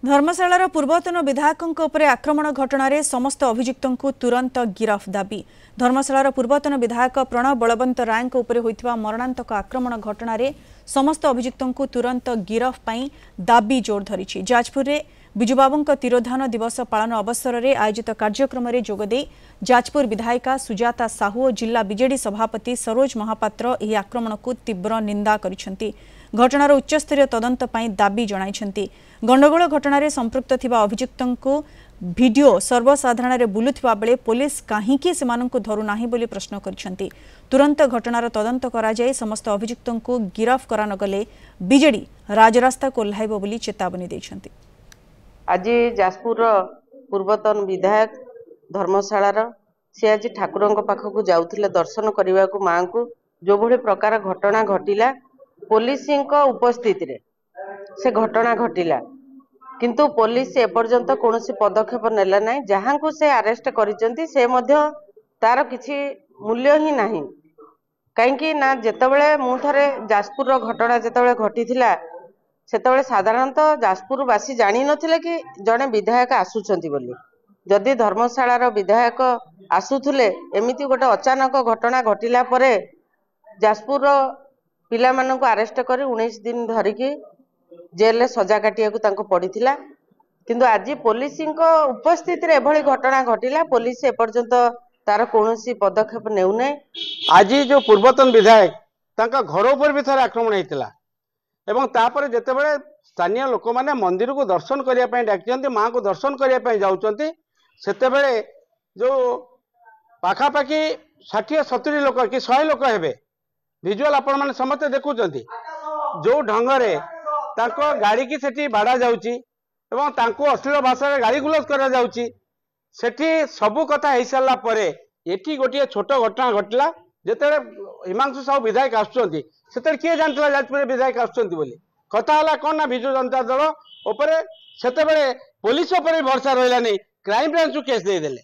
धर्मशालार पूर्वतन विधायकों उपरे आक्रमण घटन समस्त अभियुक्तों तुरंत गिरफ दाबी। धर्मशालार पूर्वतन विधायक प्रणव बलवंत राय होइथिबा मरणांतक आक्रमण घटन समस्त अभियुक्तों तुरंत गिरफ पाई दाबी जोर धरी। जाजपुर में बिजुबाबू तिरोधान दिवस पालन अवसर में आयोजित कार्यक्रम में जोगदे जाजपुर विधायिका सुजाता साहू और जिला बीजेडी सभापति सरोज महापात्र यह आक्रमण को तीव्र निंदा करिसेंती। घटनार उच्चस्तरीय तदंत पाई दाबी जणाइछंती। गंडगोल घटन संपृक्त थिबा अभियुक्तों को वीडियो सर्वसाधारण रे बुलुथिबा बेले पुलिस काहींकी सेमानंकु धरु नाही बोली प्रश्न करिसेंती। तुरंत घटनार तदंत करा जाय समस्त अभियुक्तों को गिरफ करा न गले बीजेडी राजरास्ता को ओह्लाइबो बोली चेतावनी दैछंती। आज जाजपुर पूर्वतन विधायक धर्मशालार से आज ठाकुर पाखक जाऊले दर्शन करने को माँ को जो भली प्रकार घटना घटिला पुलिस उपस्थित रे से घटना घटिला किंतु पुलिस एपर्यंत कौन पदक्षेप नेला नहीं। जहाँ को से अरेस्ट करिसेंती से मध्य तार किछि मूल्य ही नहीं कहीं ना जेतेबेले मु थरे जाजपुर घटना जेतेबेले घटिथिला सेतेबेले साधारणतः जाजपुरवासी जानी नथिले कि जड़े विधायक आसुचंती बोली। जदि धर्मशालार विधायक आसुथुले एमिति गोटे अचानक घटना घटिला परे जाजपुर पिला मानक अरेस्ट कर 19 दिन धरिकी जेल सजा काटिया पड़ीला किंतु आज पुलिस उपस्थित रे एभली घटना घटिला पुलिस एपर्यंत तार कौन पदक्षेप नेउने। आज जो पूर्वतन विधायक तांका घर ऊपर भी थोड़ा आक्रमण होता एवं तापर जेतेबेले स्थानीय लोक मैंने मंदिर को दर्शन करने डाकी माँ को दर्शन करने जाऊँच सेतेबेले जो पाखापाखि 60-70 लोक कि 100 लोक हेबे विजुअल आपण मैंने समस्त देखुंट जो ढंगरे तांको गाड़ी की सेठी बाड़ा जाउची एवं तांको अश्लील भाषा गाड़ी गुलज करा जाउची सेठी सबु कथा हो सारा परे एटी गोटे छोट घटना घटला जेते हिमांशु साहू विधायक आसुचंती सेते किए जानतला जाजपुर विधायक आसुचंती बोली कथा हला कोन ना विजु जनता दल उपरे सेते बेले पुलिस उपरे भरोसा रहला नहीं क्राइम ब्रांच केस दे देले।